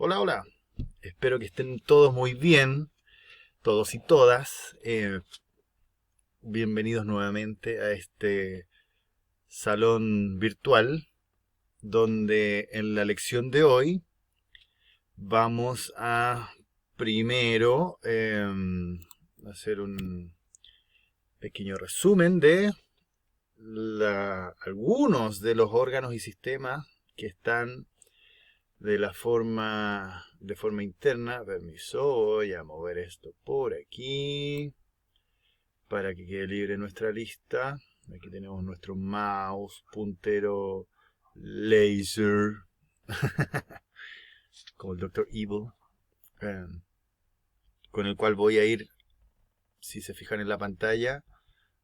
Hola, hola. Espero que estén todos muy bien, todos y todas. Bienvenidos nuevamente a este salón virtual, donde en la lección de hoy vamos a primero hacer un pequeño resumen de algunos de los órganos y sistemas que están de forma interna. Permiso, voy a mover esto por aquí para que quede libre nuestra lista. Aquí tenemos nuestro mouse, puntero laser, como el Doctor Evil, eh, con el cual voy a ir, si se fijan en la pantalla,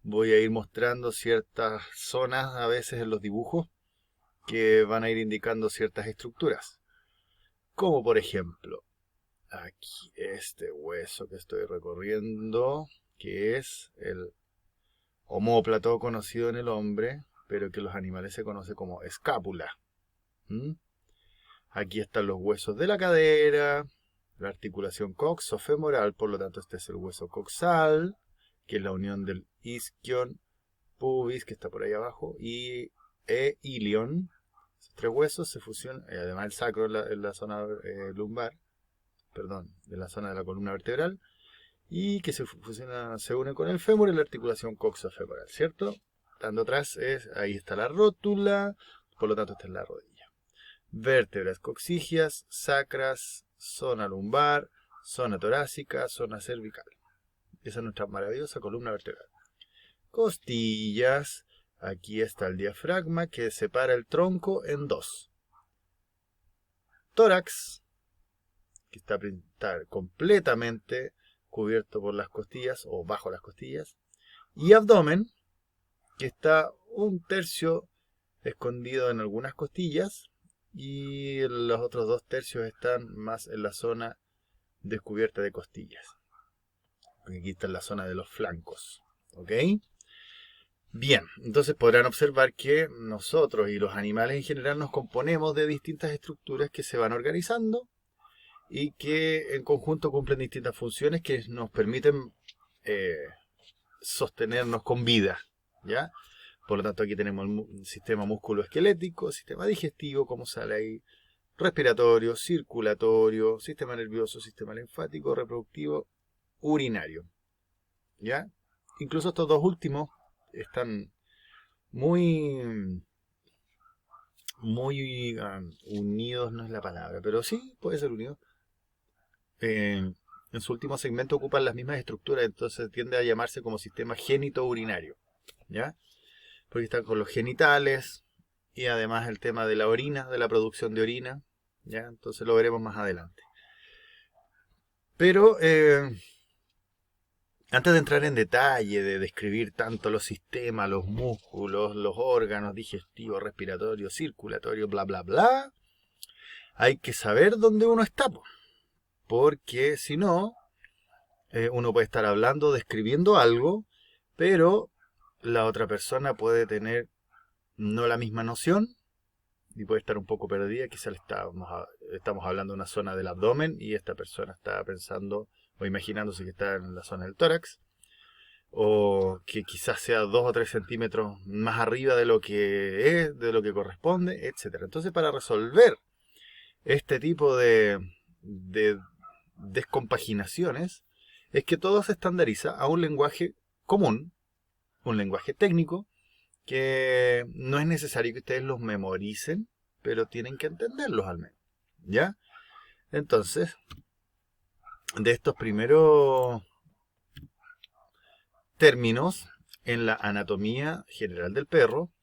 voy a ir mostrando ciertas zonas a veces en los dibujos que van a ir indicando ciertas estructuras. Como por ejemplo, aquí este hueso que estoy recorriendo, que es el omóplato conocido en el hombre, pero que en los animales se conoce como escápula. ¿Mm? Aquí están los huesos de la cadera, la articulación coxofemoral, por lo tanto este es el hueso coxal, que es la unión del isquion, pubis, que está por ahí abajo, y ilion. Esos tres huesos se fusionan, además el sacro en la zona lumbar, perdón, de la zona de la columna vertebral, y que se fusiona, se une con el fémur en la articulación coxofemoral, ¿cierto? Dando atrás, ahí está la rótula, por lo tanto esta es la rodilla. Vértebras coxígeas, sacras, zona lumbar, zona torácica, zona cervical. Esa es nuestra maravillosa columna vertebral. Costillas, aquí está el diafragma que separa el tronco en dos. Tórax, que está completamente cubierto por las costillas o bajo las costillas. Y abdomen, que está un tercio escondido en algunas costillas y los otros dos tercios están más en la zona descubierta de costillas. Aquí está en la zona de los flancos. ¿Ok? Bien, entonces podrán observar que nosotros y los animales en general nos componemos de distintas estructuras que se van organizando y que en conjunto cumplen distintas funciones que nos permiten sostenernos con vida, ¿ya? Por lo tanto, aquí tenemos el sistema musculoesquelético, sistema digestivo, como sale ahí, respiratorio, circulatorio, sistema nervioso, sistema linfático, reproductivo, urinario, ¿ya? Incluso estos dos últimos están muy, muy unidos, no es la palabra, pero sí puede ser unidos. En su último segmento ocupan las mismas estructuras, entonces tiende a llamarse como sistema genito-urinario, ¿ya? Porque están con los genitales y además el tema de la orina, de la producción de orina, ¿ya? Entonces lo veremos más adelante. Pero antes de entrar en detalle, de describir tanto los sistemas, los músculos, los órganos digestivos, respiratorios, circulatorios, bla, bla, bla, hay que saber dónde uno está, porque si no, uno puede estar hablando, describiendo algo, pero la otra persona puede tener no la misma noción y puede estar un poco perdida. Quizás estamos hablando de una zona del abdomen y esta persona está pensando o imaginándose que está en la zona del tórax, o que quizás sea 2 o 3 centímetros más arriba de lo que es, de lo que corresponde, etcétera. Entonces, para resolver este tipo de descompaginaciones, es que todo se estandariza a un lenguaje común, un lenguaje técnico, que no es necesario que ustedes los memoricen, pero tienen que entenderlos al menos, ¿ya? Entonces, de estos primeros términos en la anatomía general del perro,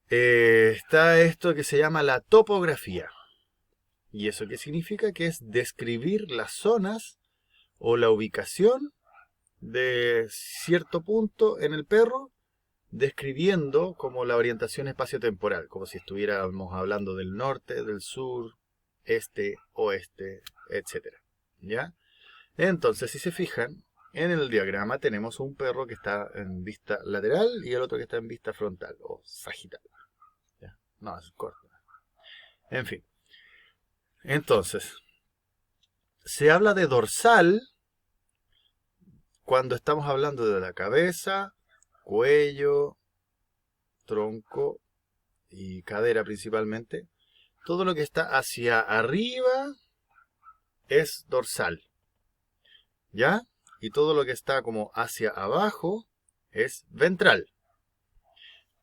está esto que se llama la topografía. ¿Y eso qué significa? Que es describir las zonas o la ubicación de cierto punto en el perro, describiendo como la orientación espaciotemporal, como si estuviéramos hablando del norte, del sur, este, oeste, etcétera. ¿Ya? Entonces, si se fijan, en el diagrama tenemos un perro que está en vista lateral y el otro que está en vista frontal o sagital. ¿Ya? No, es corto. En fin. Entonces, se habla de dorsal cuando estamos hablando de la cabeza, cuello, tronco y cadera principalmente. Todo lo que está hacia arriba es dorsal, ¿ya? Y todo lo que está como hacia abajo es ventral.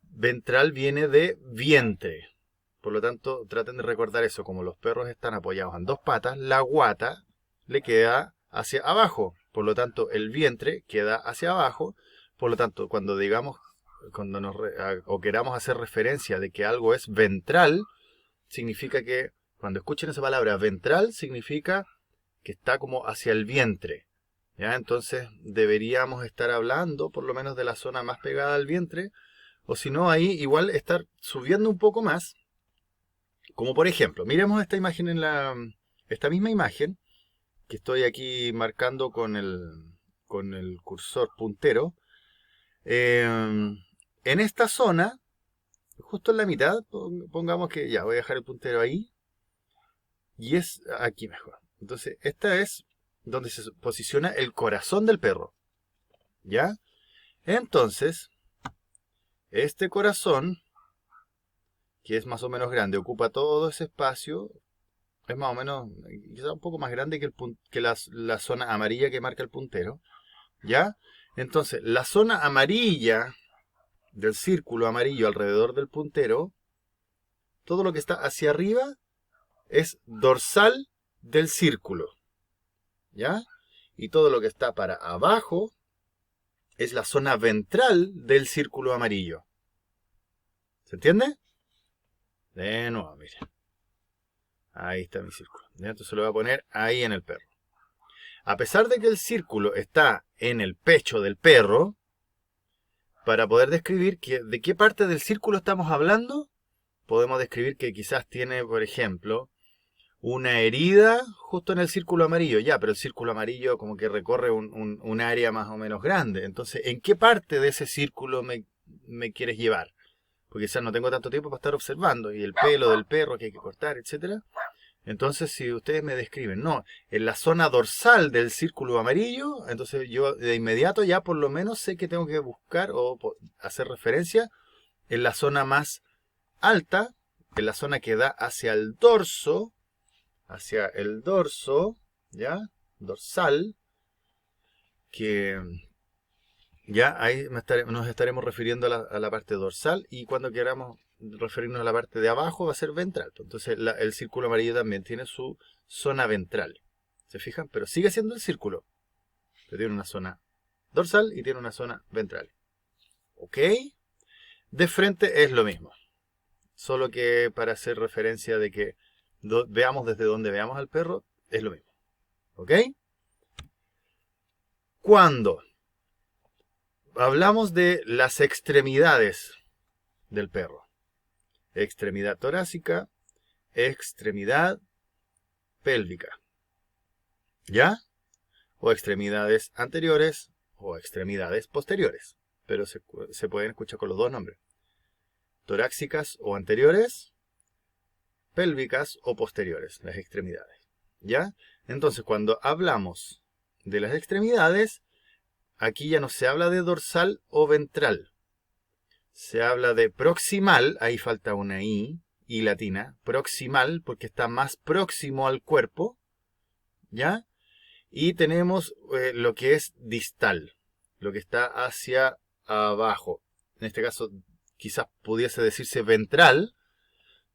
Ventral viene de vientre. Por lo tanto, traten de recordar eso. Como los perros están apoyados en dos patas, la guata le queda hacia abajo. Por lo tanto, el vientre queda hacia abajo. Por lo tanto, cuando digamos, o queramos hacer referencia de que algo es ventral, significa que, cuando escuchen esa palabra ventral, significa que está como hacia el vientre. ¿Ya? Entonces, deberíamos estar hablando, por lo menos, de la zona más pegada al vientre. O si no, ahí igual estar subiendo un poco más. Como por ejemplo, miremos esta imagen esta misma imagen que estoy aquí marcando con el cursor puntero. En esta zona, justo en la mitad, pongamos que ya voy a dejar el puntero ahí. Y es aquí mejor. Entonces, esta es donde se posiciona el corazón del perro. ¿Ya? Entonces, este corazón, que es más o menos grande, ocupa todo ese espacio. Es más o menos, quizá un poco más grande que la zona amarilla que marca el puntero. ¿Ya? Entonces, la zona amarilla del círculo amarillo alrededor del puntero, todo lo que está hacia arriba es dorsal del círculo. ¿Ya? Y todo lo que está para abajo es la zona ventral del círculo amarillo. ¿Se entiende? De nuevo, miren. Ahí está mi círculo. ¿Ya? Entonces lo voy a poner ahí en el perro. A pesar de que el círculo está en el pecho del perro, para poder describir de qué parte del círculo estamos hablando, podemos describir que quizás tiene, por ejemplo, una herida justo en el círculo amarillo. Ya, pero el círculo amarillo como que recorre un área más o menos grande. Entonces, ¿en qué parte de ese círculo me quieres llevar? Porque quizás no tengo tanto tiempo para estar observando. Y el pelo del perro que hay que cortar, etcétera. Entonces, si ustedes me describen, no, en la zona dorsal del círculo amarillo, entonces yo de inmediato ya por lo menos sé que tengo que buscar o hacer referencia en la zona más alta, en la zona que da hacia el dorso, ¿ya? Dorsal, que ya ahí nos estaremos refiriendo a la parte dorsal, y cuando queramos referirnos a la parte de abajo va a ser ventral. Entonces el círculo amarillo también tiene su zona ventral. ¿Se fijan? Pero sigue siendo el círculo. Pero tiene una zona dorsal y tiene una zona ventral. ¿Ok? De frente es lo mismo. Solo que para hacer referencia de que veamos desde donde veamos al perro, es lo mismo. ¿Ok? Cuando hablamos de las extremidades del perro. Extremidad torácica, extremidad pélvica. ¿Ya? O extremidades anteriores o extremidades posteriores. Pero se pueden escuchar con los dos nombres. Torácicas o anteriores, pélvicas o posteriores, las extremidades. ¿Ya? Entonces, cuando hablamos de las extremidades, aquí ya no se habla de dorsal o ventral. Se habla de proximal, ahí falta una I latina, proximal, porque está más próximo al cuerpo, ¿ya? Y tenemos lo que es distal, lo que está hacia abajo. En este caso, quizás pudiese decirse ventral,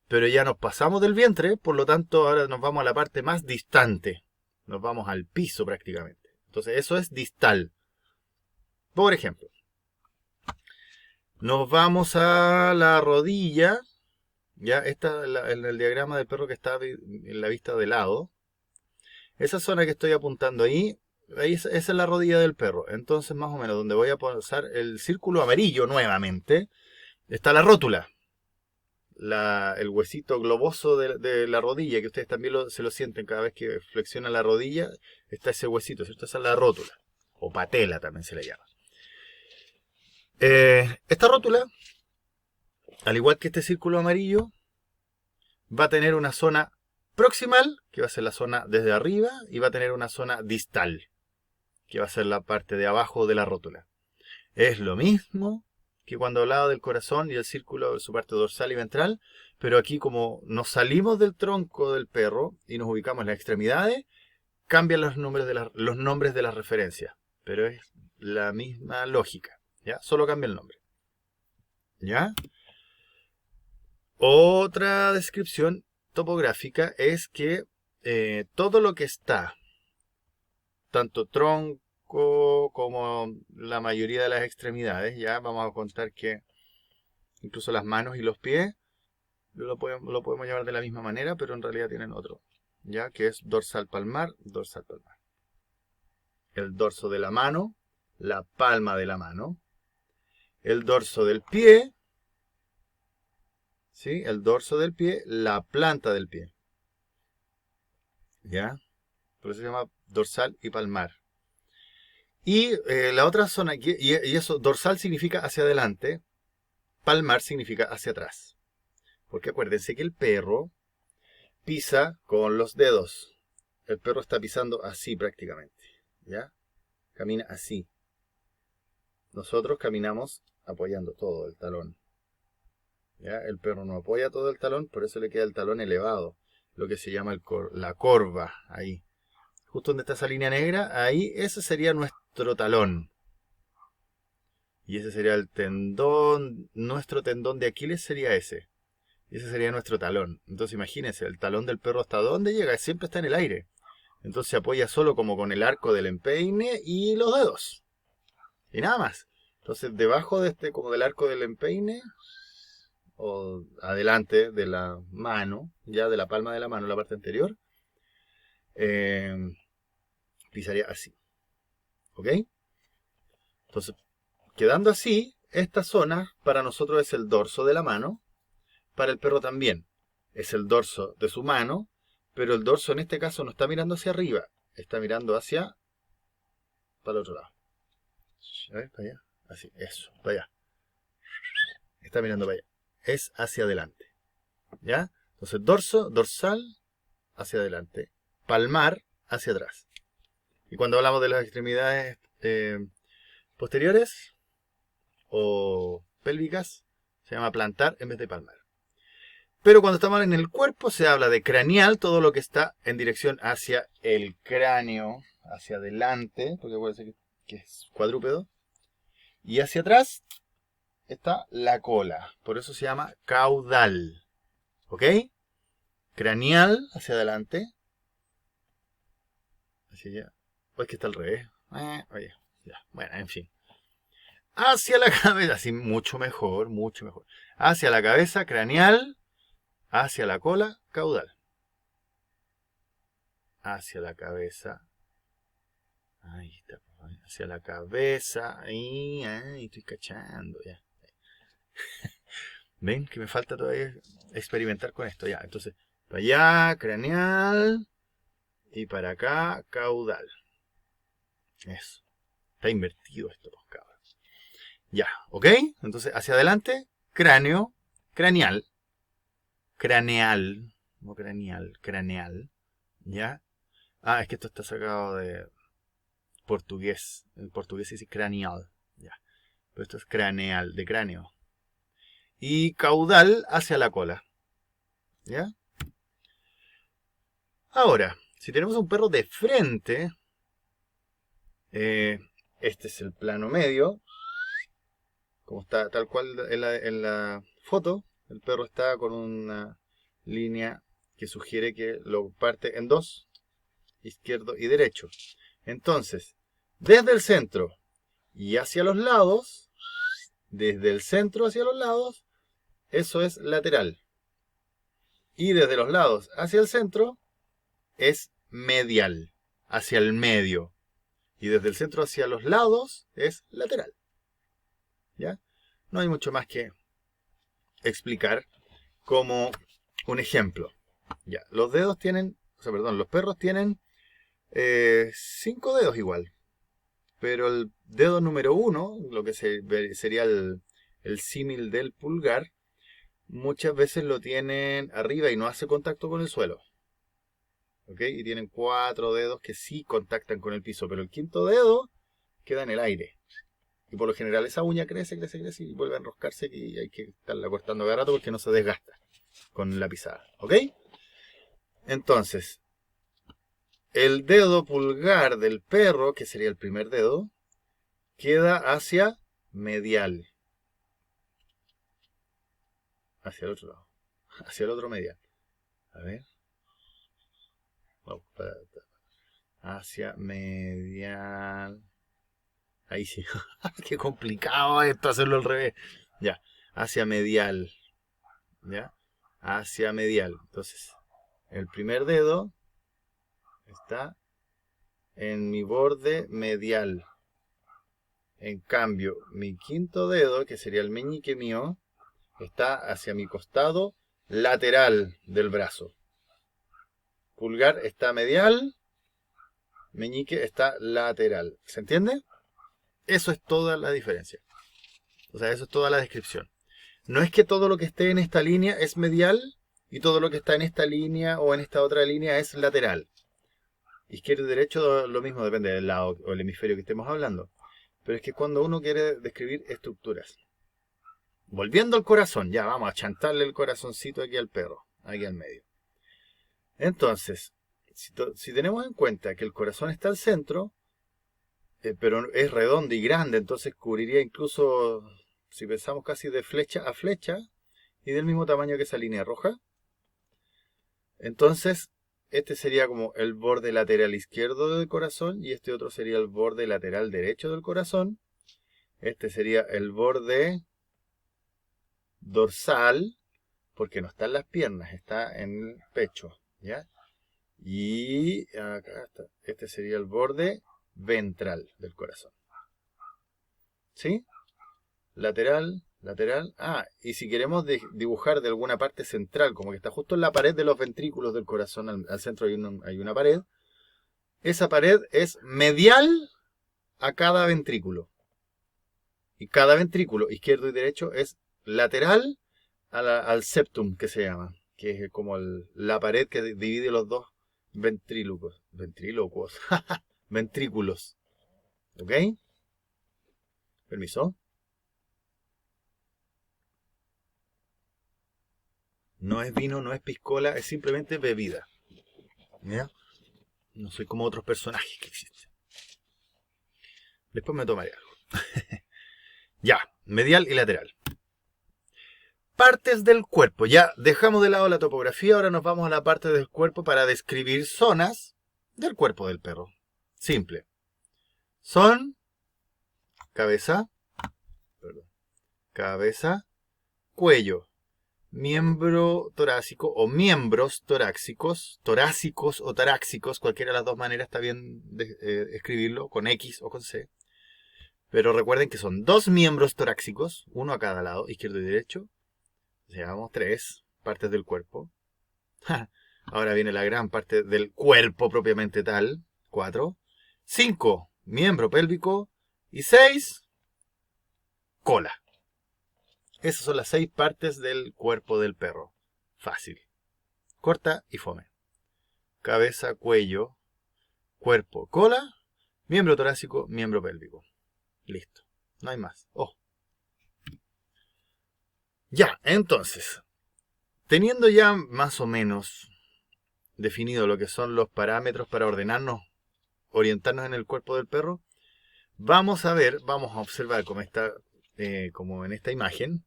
pero ya nos pasamos del vientre, por lo tanto, ahora nos vamos a la parte más distante. Nos vamos al piso prácticamente. Entonces, eso es distal. Por ejemplo, nos vamos a la rodilla. Ya, esta en el diagrama del perro que está en la vista de lado. Esa zona que estoy apuntando ahí, esa es la rodilla del perro. Entonces, más o menos, donde voy a pasar el círculo amarillo nuevamente, está la rótula. El huesito globoso de la rodilla, que ustedes también se lo sienten cada vez que flexiona la rodilla, está ese huesito, ¿cierto? Esa es la rótula. O patela también se le llama. Esta rótula, al igual que este círculo amarillo, va a tener una zona proximal, que va a ser la zona desde arriba, y va a tener una zona distal, que va a ser la parte de abajo de la rótula. Es lo mismo que cuando hablaba del corazón y el círculo de su parte dorsal y ventral, pero aquí como nos salimos del tronco del perro y nos ubicamos en las extremidades, cambian los nombres de las referencias, pero es la misma lógica, ¿ya? Solo cambia el nombre, ¿ya? Otra descripción topográfica es que todo lo que está, tanto tronco como la mayoría de las extremidades, ya vamos a contar que incluso las manos y los pies lo podemos llamar de la misma manera, pero en realidad tienen otro, ya que es dorsal palmar, dorsal palmar. El dorso de la mano, la palma de la mano, el dorso del pie, ¿sí? El dorso del pie, la planta del pie, ¿ya? Por eso se llama dorsal y palmar. Y la otra zona, y eso, dorsal significa hacia adelante, palmar significa hacia atrás. Porque acuérdense que el perro pisa con los dedos. El perro está pisando así prácticamente, ¿ya? Camina así. Nosotros caminamos apoyando todo el talón, ¿ya? El perro no apoya todo el talón, por eso le queda el talón elevado, lo que se llama la corva, ahí. Justo donde está esa línea negra, ahí ese sería nuestro talón. Y ese sería el tendón, nuestro tendón de Aquiles sería ese. Y ese sería nuestro talón. Entonces imagínense, el talón del perro ¿hasta dónde llega? Siempre está en el aire. Entonces se apoya solo como con el arco del empeine y los dedos. Y nada más. Entonces debajo de este, como del arco del empeine, o adelante de la mano, ya de la palma de la mano, la parte anterior, pisaría así. ¿Ok? Entonces, quedando así, esta zona para nosotros es el dorso de la mano. Para el perro también es el dorso de su mano, pero el dorso en este caso no está mirando hacia arriba, está mirando para el otro lado. A ver, para allá. Así, eso, para allá. Está mirando para allá. Es hacia adelante. ¿Ya? Entonces, dorso, dorsal, hacia adelante. Palmar, hacia atrás. Y cuando hablamos de las extremidades posteriores o pélvicas, se llama plantar en vez de palmar. Pero cuando estamos en el cuerpo se habla de craneal, todo lo que está en dirección hacia el cráneo, hacia adelante, porque acuérdense que es cuadrúpedo. Y hacia atrás está la cola, por eso se llama caudal. ¿Ok? Craneal, hacia adelante. Hacia allá. O es que está al revés. Oye, ya. Bueno, en fin. Hacia la cabeza, así mucho mejor, mucho mejor. Hacia la cabeza, craneal. Hacia la cola, caudal. Hacia la cabeza. Ahí está. Hacia la cabeza. Ahí, estoy cachando ya. ¿Ven? Que me falta todavía experimentar con esto. Ya, entonces, para allá, craneal. Y para acá, caudal. Eso. Está invertido esto, pues, cabros. Ya, ¿ok? Entonces, hacia adelante, cráneo, craneal. Craneal. No craneal, craneal. ¿Ya? Es que esto está sacado de portugués. En portugués se dice craneal. Ya. Pero esto es craneal, de cráneo. Y caudal hacia la cola. ¿Ya? Ahora, si tenemos un perro de frente, este es el plano medio. Como está tal cual en la foto, el perro está con una línea que sugiere que lo parte en dos, izquierdo y derecho. Entonces, desde el centro y hacia los lados, desde el centro hacia los lados, eso es lateral. Y desde los lados hacia el centro es medial, hacia el medio. Y desde el centro hacia los lados es lateral. ¿Ya? No hay mucho más que explicar como un ejemplo. Ya, los dedos tienen, los perros tienen 5 dedos igual. Pero el dedo número 1, lo que sería el símil del pulgar, muchas veces lo tienen arriba y no hace contacto con el suelo. ¿ok? Y tienen 4 dedos que sí contactan con el piso, pero el quinto dedo queda en el aire. Y por lo general esa uña crece y vuelve a enroscarse y hay que estarla cortando cada rato porque no se desgasta con la pisada, ¿ok? Entonces, el dedo pulgar del perro, que sería el primer dedo, queda hacia medial. Hacia el otro lado. Hacia el otro medial. A ver. Hacia medial. Ahí sí. Qué complicado esto hacerlo al revés. Ya. Hacia medial. ¿Ya? Hacia medial. Entonces, el primer dedo está en mi borde medial. En cambio, mi quinto dedo, que sería el meñique mío, está hacia mi costado lateral del brazo. Pulgar está medial, meñique está lateral. ¿Se entiende? Eso es toda la diferencia. O sea, eso es toda la descripción. No es que todo lo que esté en esta línea es medial y todo lo que está en esta línea o en esta otra línea es lateral. Izquierdo y derecho lo mismo, depende del lado o el hemisferio que estemos hablando. Pero es que cuando uno quiere describir estructuras. Volviendo al corazón, ya vamos a chantarle el corazoncito aquí al perro, aquí al medio. Entonces, si tenemos en cuenta que el corazón está al centro, pero es redondo y grande, entonces cubriría incluso, si pensamos casi de flecha a flecha, y del mismo tamaño que esa línea roja. Entonces, este sería como el borde lateral izquierdo del corazón, y este otro sería el borde lateral derecho del corazón. Este sería el borde dorsal, porque no está en las piernas, está en el pecho, ¿ya? Y acá está. Este sería el borde ventral del corazón. ¿Sí? Lateral, lateral. Ah, y si queremos dibujar de alguna parte central, como que está justo en la pared de los ventrículos del corazón, al centro hay una pared. Esa pared es medial a cada ventrículo. Y cada ventrículo, izquierdo y derecho, es lateral al septum, que se llama. Que es como la pared que divide los dos ventrículos. Ventrículos. ¿Ok? Permiso. No es vino, no es piscola, es simplemente bebida. ¿Ya? No soy como otros personajes que existen. Después me tomaré algo. Ya, medial y lateral. Partes del cuerpo. Ya dejamos de lado la topografía, ahora nos vamos a la parte del cuerpo para describir zonas del cuerpo del perro. Simple. Son cabeza, cuello, miembro torácico o miembros torácicos, torácicos o taráxicos, cualquiera de las dos maneras está bien escribirlo, con X o con C. Pero recuerden que son dos miembros torácicos, uno a cada lado, izquierdo y derecho. Llevamos 3 partes del cuerpo. Ahora viene la gran parte del cuerpo propiamente tal, 4. 5, miembro pélvico. Y 6, cola. Esas son las 6 partes del cuerpo del perro. Fácil. Corta y fome. Cabeza, cuello, cuerpo, cola, miembro torácico, miembro pélvico. Listo. No hay más. Oh. Ya, entonces, teniendo ya más o menos definido lo que son los parámetros para ordenarnos, orientarnos en el cuerpo del perro, vamos a observar como en esta imagen,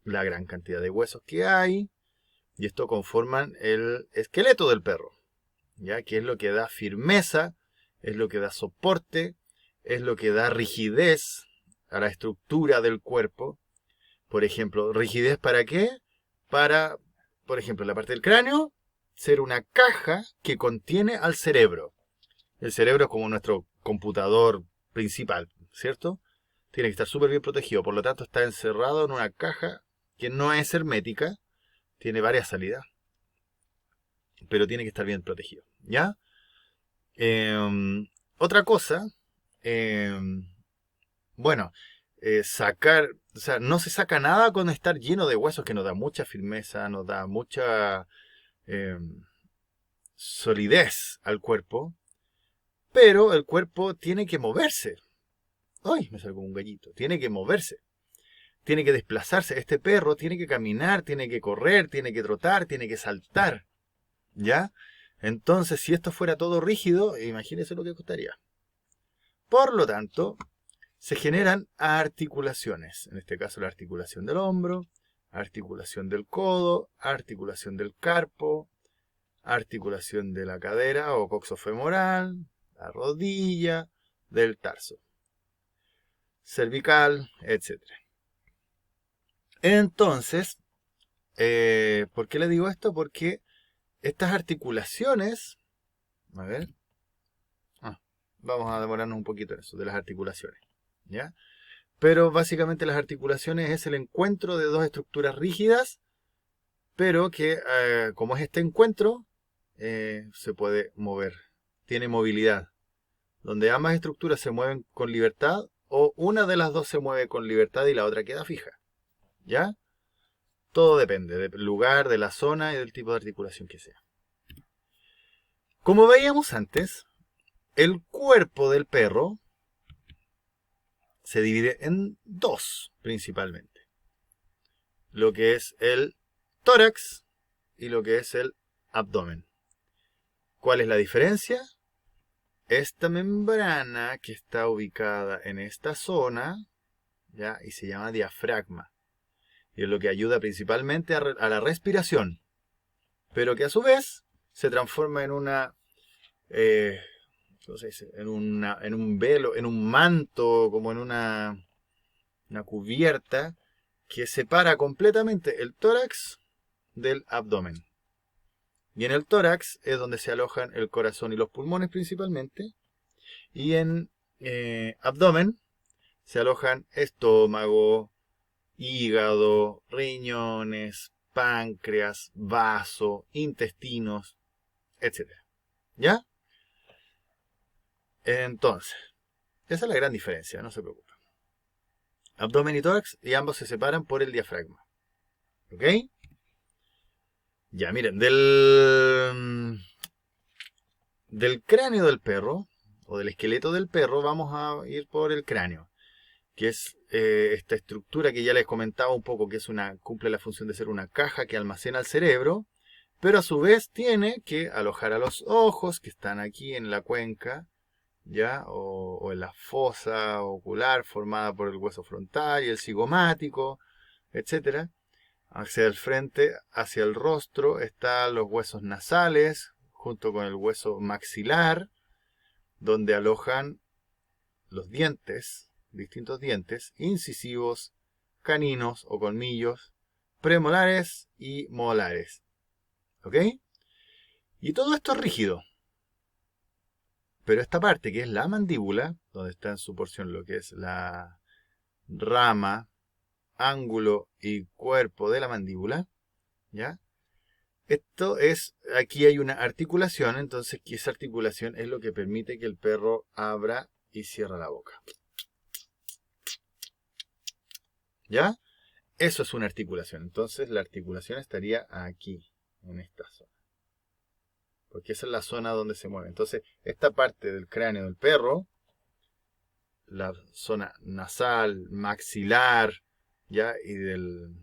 la gran cantidad de huesos que hay, y esto conforman el esqueleto del perro, ya que es lo que da firmeza, es lo que da soporte, es lo que da rigidez a la estructura del cuerpo. Por ejemplo, ¿rigidez para qué? Para, por ejemplo, la parte del cráneo, ser una caja que contiene al cerebro. El cerebro es como nuestro computador principal, ¿cierto? Tiene que estar súper bien protegido, por lo tanto está encerrado en una caja que no es hermética, tiene varias salidas, pero tiene que estar bien protegido, ¿ya? Otra cosa, bueno, sacar, o sea, no se saca nada con estar lleno de huesos, que nos da mucha firmeza, nos da mucha solidez al cuerpo, pero el cuerpo tiene que moverse. ¡Ay! Me salgo un gallito. Tiene que moverse. Tiene que desplazarse. Este perro tiene que caminar, tiene que correr, tiene que trotar, tiene que saltar. ¿Ya? Entonces, si esto fuera todo rígido, imagínense lo que costaría. Por lo tanto, se generan articulaciones. En este caso, la articulación del hombro, articulación del codo, articulación del carpo, articulación de la cadera o coxofemoral, la rodilla, del tarso, cervical, etc. Entonces, ¿por qué le digo esto? Porque estas articulaciones, a ver, vamos a demorarnos un poquito en eso, de las articulaciones, ¿ya? Pero básicamente las articulaciones es el encuentro de dos estructuras rígidas, pero que como es este encuentro, se puede mover, tiene movilidad, donde ambas estructuras se mueven con libertad o una de las dos se mueve con libertad y la otra queda fija, ¿ya? Todo depende del lugar, de la zona y del tipo de articulación que sea. Como veíamos antes, el cuerpo del perro se divide en dos principalmente. Lo que es el tórax y lo que es el abdomen. ¿Cuál es la diferencia? Esta membrana que está ubicada en esta zona, ¿ya? Y se llama diafragma. Y es lo que ayuda principalmente a la respiración. Pero que a su vez se transforma en una... ¿cómo se dice? En un velo, en un manto, como en una cubierta que separa completamente el tórax del abdomen. Y en el tórax es donde se alojan el corazón y los pulmones principalmente. Y en abdomen se alojan estómago, hígado, riñones, páncreas, vaso, intestinos, etc. ¿Ya? Entonces, esa es la gran diferencia, no se preocupen. Abdomen y tórax, y ambos se separan por el diafragma. ¿Ok? Ya, miren, del cráneo del perro, o del esqueleto del perro, vamos a ir por el cráneo, que es esta estructura que ya les comentaba un poco, que cumple la función de ser una caja que almacena el cerebro, pero a su vez tiene que alojar a los ojos, que están aquí en la cuenca, ¿ya? O en la fosa ocular formada por el hueso frontal y el cigomático, etc. Hacia el frente, hacia el rostro, están los huesos nasales, junto con el hueso maxilar, donde alojan los dientes, distintos dientes, incisivos, caninos o colmillos, premolares y molares. ¿Ok? Y todo esto es rígido. Pero esta parte, que es la mandíbula, donde está en su porción lo que es la rama, ángulo y cuerpo de la mandíbula, ¿ya? Aquí hay una articulación, entonces que esa articulación es lo que permite que el perro abra y cierre la boca. ¿Ya? Eso es una articulación. Entonces la articulación estaría aquí, en esta zona. Porque esa es la zona donde se mueve. Entonces, esta parte del cráneo del perro, la zona nasal, maxilar, ¿ya? Y del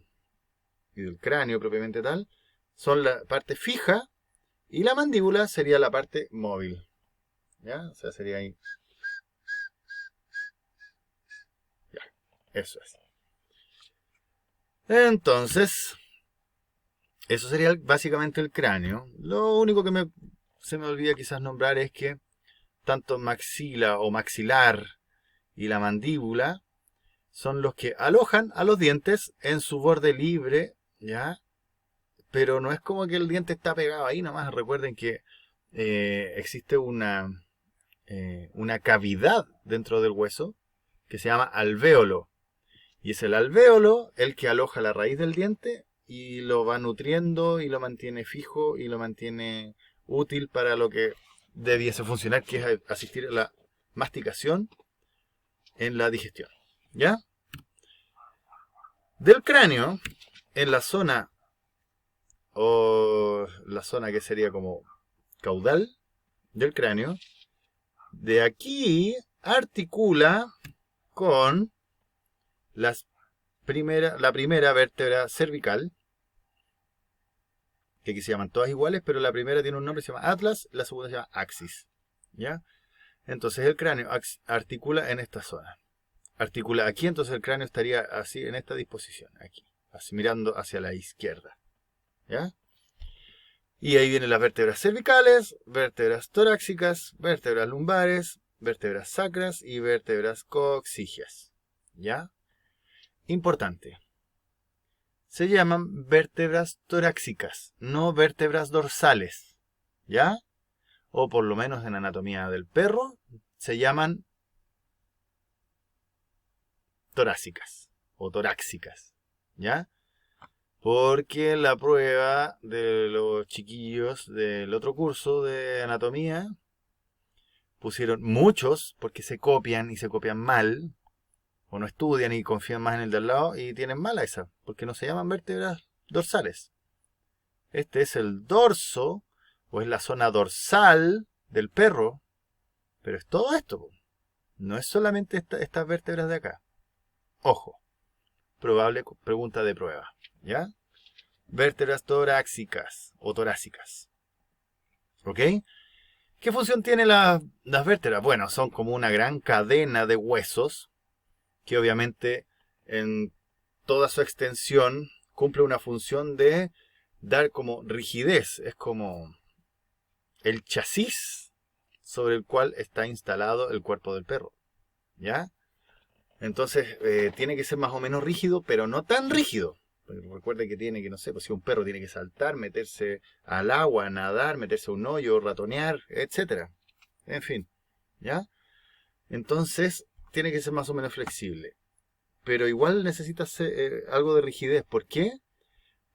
cráneo propiamente tal, son la parte fija, y la mandíbula sería la parte móvil. ¿Ya? O sea, sería ahí. Ya, eso es. Entonces, eso sería básicamente el cráneo. Lo único que se me olvida quizás nombrar es que tanto maxila o maxilar y la mandíbula son los que alojan a los dientes en su borde libre, ¿ya? Pero no es como que el diente está pegado ahí nomás. Recuerden que existe una cavidad dentro del hueso que se llama alvéolo. Y es el alvéolo el que aloja la raíz del diente y lo va nutriendo y lo mantiene fijo y lo mantiene útil para lo que debiese funcionar, que es asistir a la masticación en la digestión. ¿Ya? Del cráneo, en la zona, o la zona que sería como caudal del cráneo. De aquí articula con la primera vértebra cervical, que aquí se llaman todas iguales, pero la primera tiene un nombre, se llama atlas, la segunda se llama axis. ¿Ya? Entonces el cráneo articula en esta zona. Articula aquí, entonces el cráneo estaría así en esta disposición, aquí, así mirando hacia la izquierda. ¿Ya? Y ahí vienen las vértebras cervicales, vértebras torácicas, vértebras lumbares, vértebras sacras y vértebras coxígeas. ¿Ya? Importante. Se llaman vértebras torácicas, no vértebras dorsales. ¿Ya? O por lo menos en anatomía del perro, se llaman torácicas o torácicas. ¿Ya? Porque la prueba de los chiquillos del otro curso de anatomía pusieron muchos, porque se copian y se copian mal, o no estudian y confían más en el de al lado y tienen mala esa, porque no se llaman vértebras dorsales. Este es el dorso, o es la zona dorsal del perro, pero es todo esto. No es solamente estas vértebras de acá. Ojo, probable pregunta de prueba. ¿Ya? Vértebras torácicas o torácicas. ¿Ok? ¿Qué función tienen las vértebras? Bueno, son como una gran cadena de huesos que obviamente en toda su extensión cumple una función de dar como rigidez. Es como el chasis sobre el cual está instalado el cuerpo del perro. ¿Ya? Entonces tiene que ser más o menos rígido, pero no tan rígido. Recuerde que tiene que, no sé, pues si un perro tiene que saltar, meterse al agua, nadar, meterse a un hoyo, ratonear, etcétera. En fin, ¿ya? Entonces, tiene que ser más o menos flexible. Pero igual necesita algo de rigidez. ¿Por qué?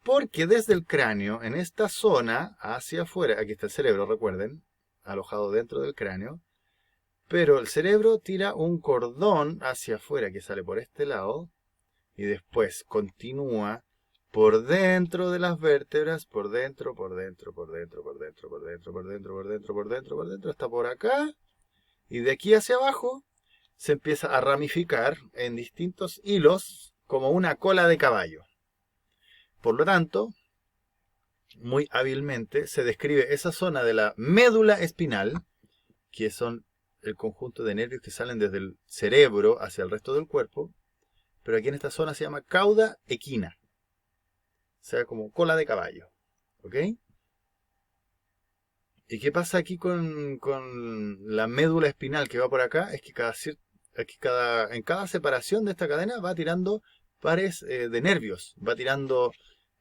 Porque desde el cráneo, en esta zona, hacia afuera, aquí está el cerebro, recuerden, alojado dentro del cráneo, pero el cerebro tira un cordón hacia afuera que sale por este lado, y después continúa por dentro de las vértebras, por dentro, por dentro, por dentro, por dentro, por dentro, por dentro, por dentro, por dentro, por dentro, hasta por acá. Y de aquí hacia abajo se empieza a ramificar en distintos hilos como una cola de caballo. Por lo tanto, muy hábilmente se describe esa zona de la médula espinal, que son el conjunto de nervios que salen desde el cerebro hacia el resto del cuerpo, pero aquí en esta zona se llama cauda equina. O sea, como cola de caballo. ¿Ok? ¿Y qué pasa aquí con la médula espinal que va por acá? Es que en cada separación de esta cadena va tirando pares de nervios. Va tirando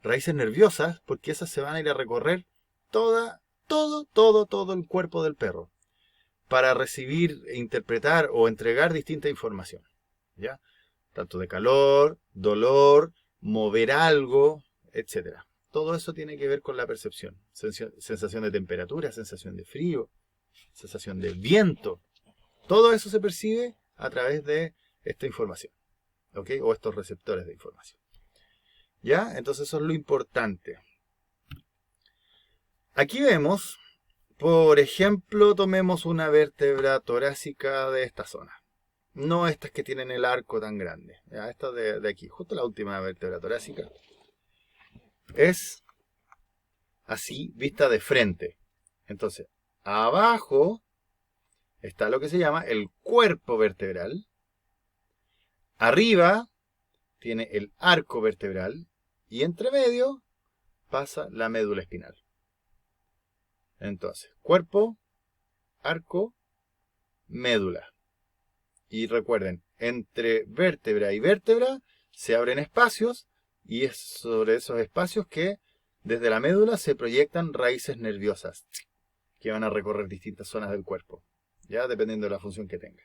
raíces nerviosas porque esas se van a ir a recorrer todo el cuerpo del perro para recibir, interpretar o entregar distinta información. ¿Ya? Tanto de calor, dolor, mover algo, etcétera. Todo eso tiene que ver con la percepción. Sensación de temperatura, sensación de frío, sensación de viento. Todo eso se percibe a través de esta información. ¿Ok? O estos receptores de información. ¿Ya? Entonces eso es lo importante. Aquí vemos, por ejemplo, tomemos una vértebra torácica de esta zona. No estas que tienen el arco tan grande. ¿Ya? Esta de aquí, justo la última vértebra torácica. Es así, vista de frente. Entonces, abajo está lo que se llama el cuerpo vertebral. Arriba tiene el arco vertebral. Y entre medio pasa la médula espinal. Entonces, cuerpo, arco, médula. Y recuerden, entre vértebra y vértebra se abren espacios. Y es sobre esos espacios que desde la médula se proyectan raíces nerviosas que van a recorrer distintas zonas del cuerpo, ya dependiendo de la función que tenga.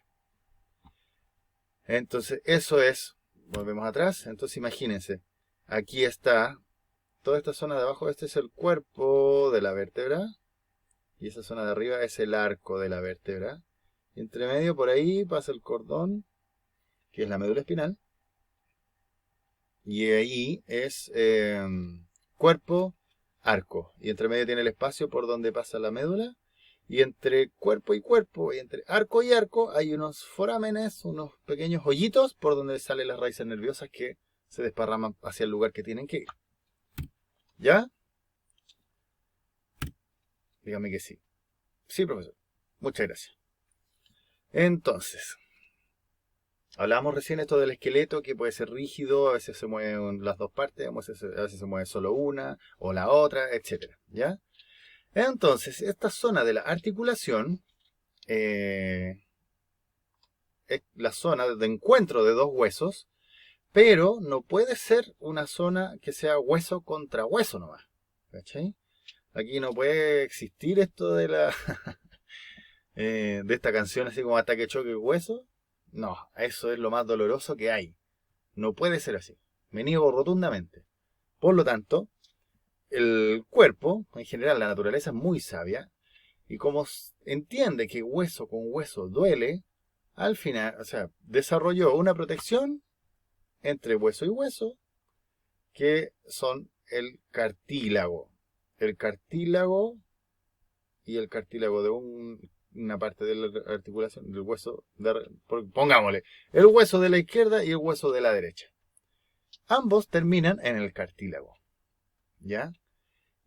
Entonces, eso es, volvemos atrás, entonces imagínense, aquí está toda esta zona de abajo, este es el cuerpo de la vértebra, y esa zona de arriba es el arco de la vértebra, y entre medio por ahí pasa el cordón, que es la médula espinal, y ahí es cuerpo, arco. Y entre medio tiene el espacio por donde pasa la médula. Y entre cuerpo y cuerpo, y entre arco y arco, hay unos forámenes, unos pequeños hoyitos por donde salen las raíces nerviosas que se desparraman hacia el lugar que tienen que ir. ¿Ya? Dígame que sí. Sí, profesor. Muchas gracias. Entonces, hablamos recién esto del esqueleto, que puede ser rígido, a veces se mueven las dos partes, a veces se mueve solo una o la otra, etc. ¿Ya? Entonces, esta zona de la articulación es la zona de encuentro de dos huesos, pero no puede ser una zona que sea hueso contra hueso nomás. ¿Cachai? Aquí no puede existir esto de la de esta canción así como ataque, choque, hueso. No, eso es lo más doloroso que hay. No puede ser así. Me niego rotundamente. Por lo tanto, el cuerpo, en general la naturaleza es muy sabia, y como entiende que hueso con hueso duele, al final, o sea, desarrolló una protección entre hueso y hueso, que son el cartílago. El cartílago y el cartílago de una parte de la articulación, del hueso, pongámosle, el hueso de la izquierda y el hueso de la derecha. Ambos terminan en el cartílago. ¿Ya?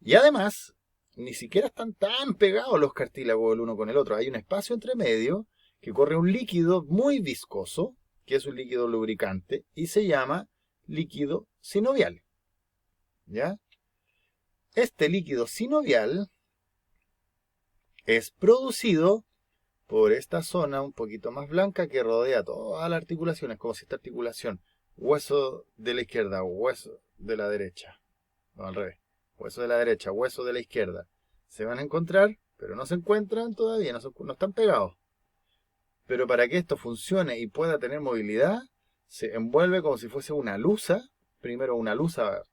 Y además, ni siquiera están tan pegados los cartílagos el uno con el otro. Hay un espacio entre medio que corre un líquido muy viscoso, que es un líquido lubricante, y se llama líquido sinovial. ¿Ya? Este líquido sinovial es producido por esta zona un poquito más blanca que rodea toda la articulación. Es como si esta articulación, hueso de la izquierda, hueso de la derecha, no, al revés, hueso de la derecha, hueso de la izquierda, se van a encontrar, pero no se encuentran todavía, no están pegados. Pero para que esto funcione y pueda tener movilidad, se envuelve como si fuese una luza, primero una luza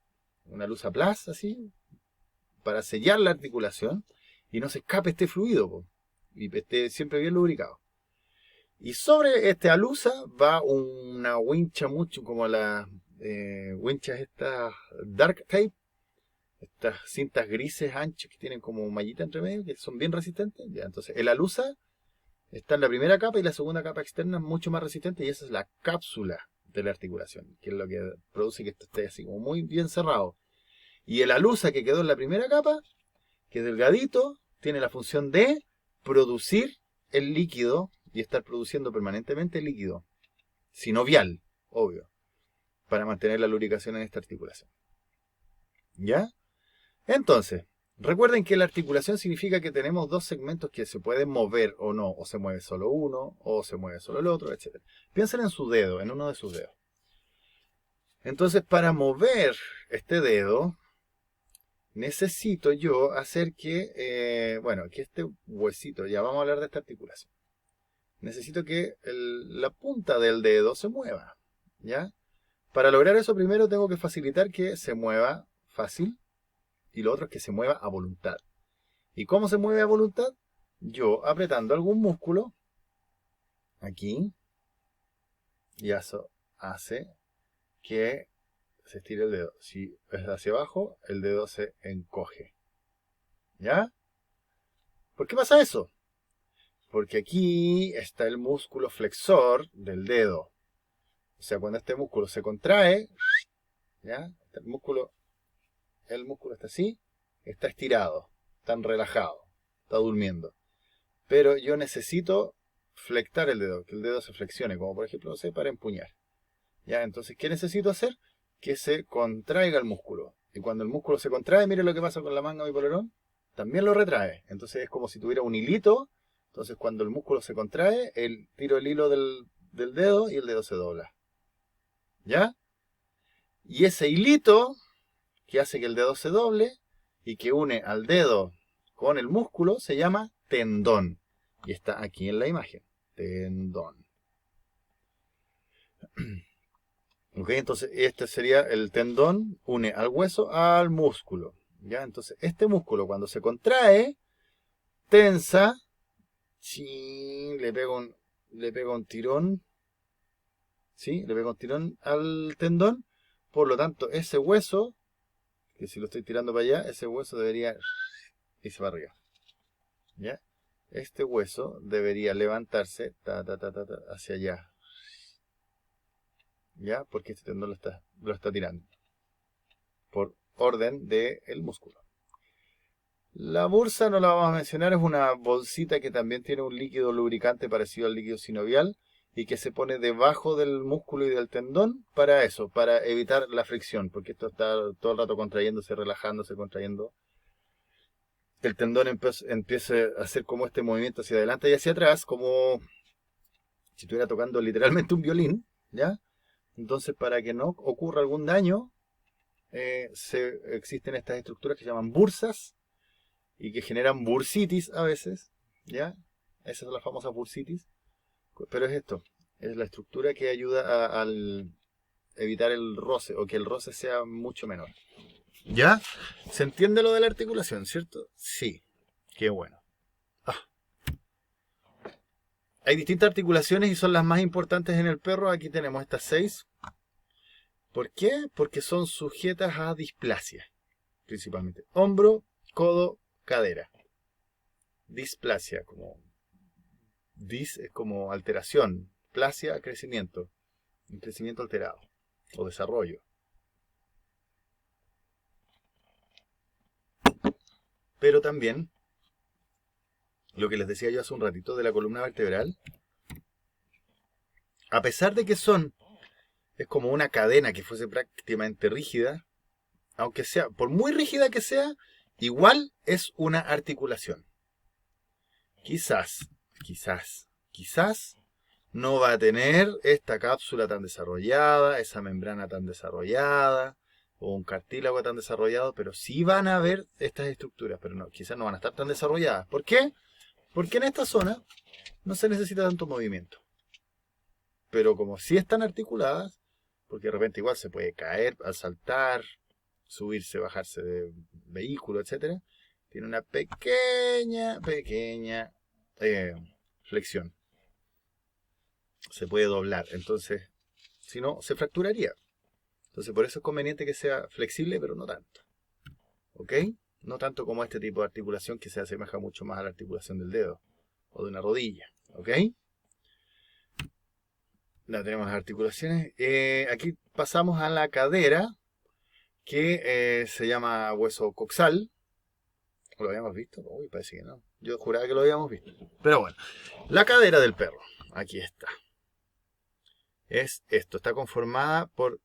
plus, así, para sellar la articulación y no se escape este fluido, y esté siempre bien lubricado. Y sobre este alusa va una wincha mucho como las winchas estas dark tape, estas cintas grises anchas que tienen como mallita entre medio, que son bien resistentes. Ya, entonces el alusa está en la primera capa y la segunda capa externa es mucho más resistente, y esa es la cápsula de la articulación, que es lo que produce que esto esté así como muy bien cerrado. Y el alusa que quedó en la primera capa, que es delgadito, tiene la función de producir el líquido y estar produciendo permanentemente el líquido sinovial, obvio, para mantener la lubricación en esta articulación. ¿Ya? Entonces, recuerden que la articulación significa que tenemos dos segmentos que se pueden mover o no, o se mueve solo uno, o se mueve solo el otro, etc. Piensen en su dedo, en uno de sus dedos. Entonces, para mover este dedo, necesito yo hacer que, que este huesito, ya vamos a hablar de esta articulación. Necesito que la punta del dedo se mueva, ¿ya? Para lograr eso, primero tengo que facilitar que se mueva fácil, y lo otro es que se mueva a voluntad. ¿Y cómo se mueve a voluntad? Yo apretando algún músculo, aquí, y eso hace que se estire el dedo. Si es hacia abajo, el dedo se encoge. ¿Ya? ¿Por qué pasa eso? Porque aquí está el músculo flexor del dedo. O sea, cuando este músculo se contrae, ¿ya? El músculo está así, está estirado, está relajado, está durmiendo. Pero yo necesito flectar el dedo, que el dedo se flexione, como por ejemplo, no sé, para empuñar. ¿Ya? Entonces, ¿qué necesito hacer? Que se contraiga el músculo. Y cuando el músculo se contrae, mire lo que pasa con la manga de mi polerón, también lo retrae. Entonces es como si tuviera un hilito. Entonces cuando el músculo se contrae, tiro el hilo del dedo y el dedo se dobla. ¿Ya? Y ese hilito que hace que el dedo se doble y que une al dedo con el músculo se llama tendón. Y está aquí en la imagen. Tendón. Ok, entonces este sería el tendón, une al hueso al músculo. ¿Ya? Entonces este músculo cuando se contrae, tensa, le pega un tirón, ¿sí? Le pega un tirón al tendón. Por lo tanto, ese hueso que si lo estoy tirando para allá, ese hueso debería irse para arriba. ¿Ya? Este hueso debería levantarse hacia allá. ¿Ya? Porque este tendón lo está tirando. Por orden del músculo. La bursa no la vamos a mencionar, es una bolsita que también tiene un líquido lubricante parecido al líquido sinovial y que se pone debajo del músculo y del tendón para eso, para evitar la fricción, porque esto está todo el rato contrayéndose, relajándose, contrayendo. El tendón empieza a hacer como este movimiento hacia adelante y hacia atrás, como si estuviera tocando literalmente un violín, ¿ya? Entonces, para que no ocurra algún daño, existen estas estructuras que se llaman bursas y que generan bursitis a veces, ¿ya? Esas son las famosas bursitis. Pero es esto, es la estructura que ayuda al evitar el roce o que el roce sea mucho menor. ¿Ya? ¿Se entiende lo de la articulación, cierto? Sí, qué bueno. Hay distintas articulaciones y son las más importantes en el perro. Aquí tenemos estas 6. ¿Por qué? Porque son sujetas a displasia, principalmente. Hombro, codo, cadera. Displasia, como dis es como alteración, plasia, crecimiento, un crecimiento alterado o desarrollo. Pero también, lo que les decía yo hace un ratito de la columna vertebral, a pesar de que es como una cadena que fuese prácticamente rígida, aunque sea, por muy rígida que sea, igual es una articulación. Quizás no va a tener esta cápsula tan desarrollada, esa membrana tan desarrollada, o un cartílago tan desarrollado, pero sí van a haber estas estructuras, pero no, quizás no van a estar tan desarrolladas. ¿Por qué? Porque en esta zona no se necesita tanto movimiento. Pero como sí están articuladas, porque de repente igual se puede caer al saltar, subirse, bajarse de vehículo, etc., tiene una pequeña flexión. Se puede doblar, entonces, si no, se fracturaría. Entonces, por eso es conveniente que sea flexible, pero no tanto. ¿Ok? No tanto como este tipo de articulación que se asemeja mucho más a la articulación del dedo o de una rodilla. ¿Ok? Ya tenemos las articulaciones. Aquí pasamos a la cadera, que se llama hueso coxal. ¿Lo habíamos visto? Uy, parece que no. Yo juraba que lo habíamos visto. Pero bueno, la cadera del perro. Aquí está. Es esto. Está conformada por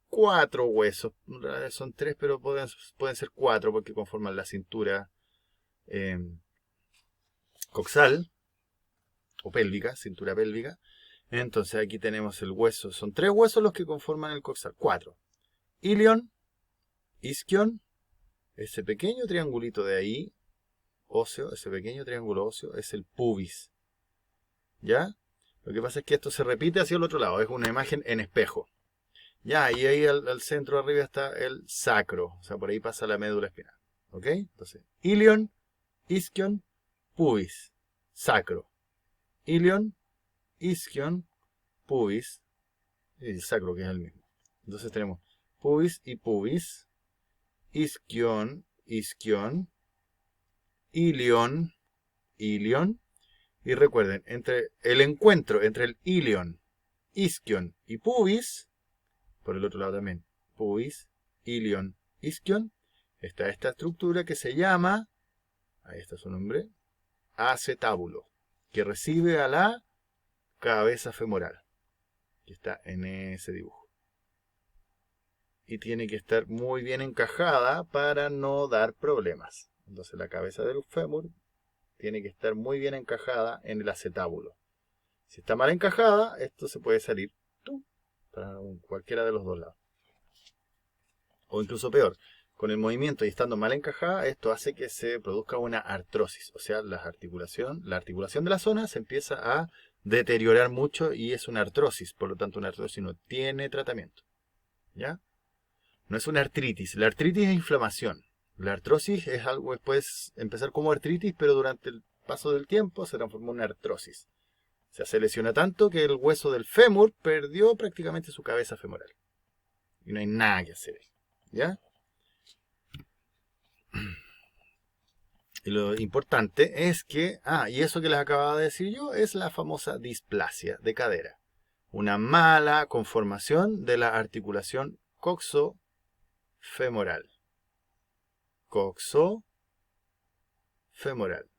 4 huesos. Son 3, pero pueden ser 4 porque conforman la cintura coxal o pélvica, cintura pélvica. Entonces aquí tenemos el hueso. Son 3 huesos los que conforman el coxal. 4. Ilion, isquion, ese pequeño triangulito de ahí, óseo, ese pequeño triángulo óseo, es el pubis. ¿Ya? Lo que pasa es que esto se repite hacia el otro lado. Es una imagen en espejo. Ya, y ahí al centro arriba está el sacro. O sea, por ahí pasa la médula espinal. ¿Ok? Entonces, ilion, isquion, pubis, sacro. Ilion, isquion, pubis, y el sacro, que es el mismo. Entonces tenemos pubis y pubis, isquion, isquion, ilion, ilion. Y recuerden, entre el encuentro entre el ilion, isquion y pubis, por el otro lado también, pubis, ilion, isquion, está esta estructura que se llama, ahí está su nombre, acetábulo, que recibe a la cabeza femoral, que está en ese dibujo. Y tiene que estar muy bien encajada para no dar problemas. Entonces la cabeza del fémur tiene que estar muy bien encajada en el acetábulo. Si está mal encajada, esto se puede salir para cualquiera de los dos lados. O incluso peor, con el movimiento y estando mal encajada, esto hace que se produzca una artrosis. O sea, la articulación de la zona se empieza a deteriorar mucho y es una artrosis. Por lo tanto, una artrosis no tiene tratamiento. ¿Ya? No es una artritis. La artritis es inflamación. La artrosis es algo que puede empezar como artritis, pero durante el paso del tiempo se transforma en una artrosis. O sea, se lesiona tanto que el hueso del fémur perdió prácticamente su cabeza femoral. Y no hay nada que hacer. ¿Ya? Y lo importante es que, y eso que les acababa de decir yo, es la famosa displasia de cadera. Una mala conformación de la articulación coxofemoral. Coxofemoral.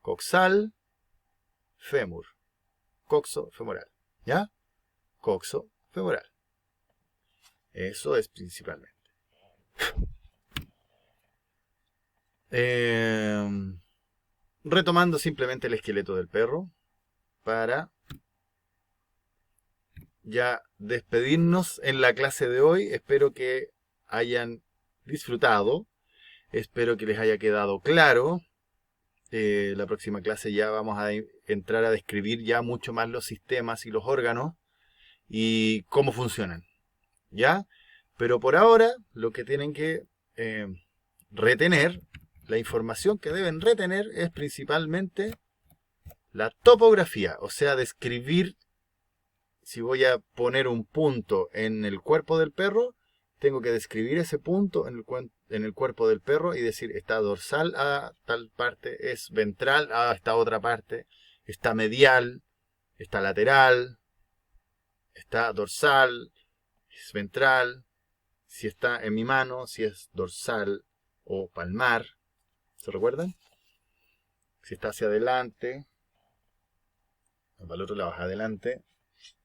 Coxal, fémur. Coxofemoral. ¿Ya? Coxofemoral. Eso es principalmente. Retomando simplemente el esqueleto del perro para ya despedirnos en la clase de hoy. Espero que hayan disfrutado. Espero que les haya quedado claro. La próxima clase ya vamos a entrar a describir ya mucho más los sistemas y los órganos y cómo funcionan. ¿Ya? Pero por ahora lo que tienen que retener, la información que deben retener es principalmente la topografía, o sea, describir. Si voy a poner un punto en el cuerpo del perro, tengo que describir ese punto en el cuerpo del perro y decir, está dorsal a tal parte, es ventral a esta otra parte, está medial, está lateral, está dorsal, es ventral, si está en mi mano, si es dorsal o palmar. ¿Se recuerdan? Si está hacia adelante, para el otro lado, hacia adelante.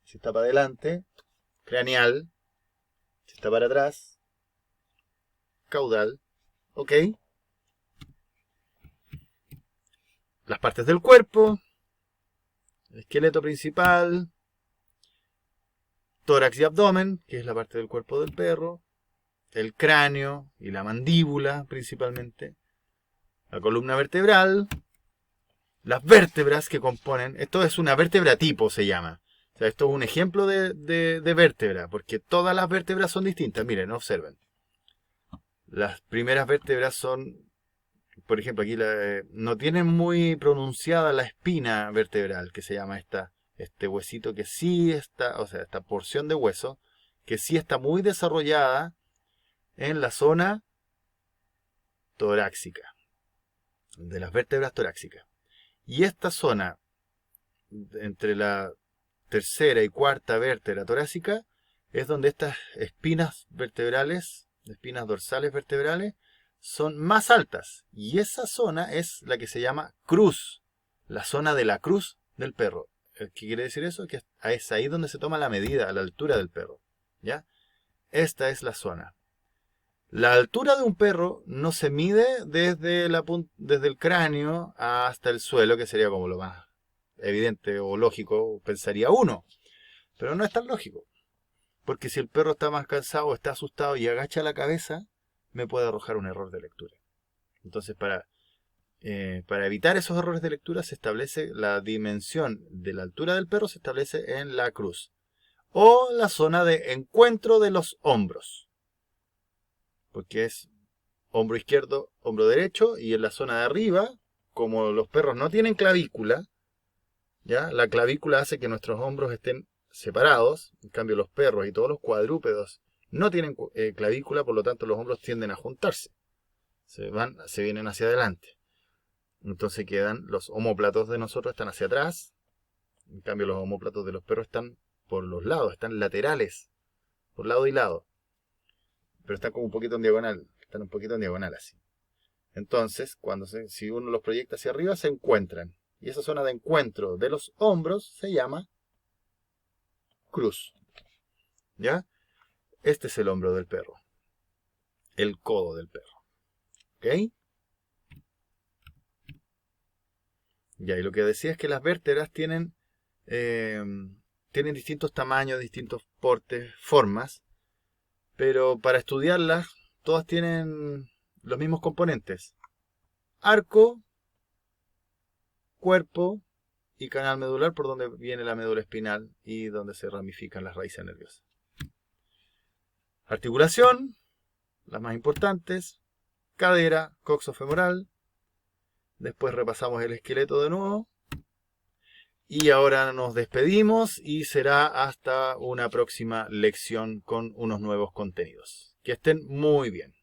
Si está para adelante, craneal. Si está para atrás, caudal. ¿Ok? Las partes del cuerpo, el esqueleto principal, tórax y abdomen, que es la parte del cuerpo del perro, el cráneo y la mandíbula principalmente, la columna vertebral, las vértebras que componen. Esto es una vértebra tipo, se llama. O sea, esto es un ejemplo de vértebra, porque todas las vértebras son distintas. Miren, observen. Las primeras vértebras son, por ejemplo, aquí no tienen muy pronunciada la espina vertebral, que se llama este huesito que sí está, o sea, esta porción de hueso, que sí está muy desarrollada en la zona torácica, de las vértebras torácicas. Y esta zona, entre la tercera y cuarta vértebra torácica, es donde estas espinas vertebrales, espinas dorsales vertebrales, son más altas. Y esa zona es la que se llama cruz, la zona de la cruz del perro. ¿Qué quiere decir eso? Que es ahí donde se toma la medida, a la altura del perro. ¿Ya? Esta es la zona. La altura de un perro no se mide desde el cráneo hasta el suelo, que sería como lo más evidente o lógico, pensaría uno. Pero no es tan lógico. Porque si el perro está más cansado o está asustado y agacha la cabeza, me puede arrojar un error de lectura. Entonces, para evitar esos errores de lectura, se establece la dimensión de la altura del perro, se establece en la cruz. O la zona de encuentro de los hombros. Porque es hombro izquierdo, hombro derecho, y en la zona de arriba, como los perros no tienen clavícula, ¿ya? La clavícula hace que nuestros hombros estén separados. En cambio, los perros y todos los cuadrúpedos no tienen clavícula, por lo tanto los hombros tienden a juntarse. Se vienen hacia adelante. Entonces quedan, los omóplatos de nosotros están hacia atrás. En cambio, los omóplatos de los perros están por los lados, están laterales, por lado y lado. Pero están como un poquito en diagonal, están un poquito en diagonal así. Entonces, si uno los proyecta hacia arriba, se encuentran. Y esa zona de encuentro de los hombros se llama cruz. ¿Ya? Este es el hombro del perro. El codo del perro. ¿Ok? Ya, y lo que decía es que las vértebras tienen distintos tamaños, distintos portes, formas. Pero para estudiarlas, todas tienen los mismos componentes. Arco, cuerpo y canal medular, por donde viene la médula espinal y donde se ramifican las raíces nerviosas. Articulación, las más importantes, cadera, coxofemoral. Después repasamos el esqueleto de nuevo. Y ahora nos despedimos y será hasta una próxima lección con unos nuevos contenidos. Que estén muy bien.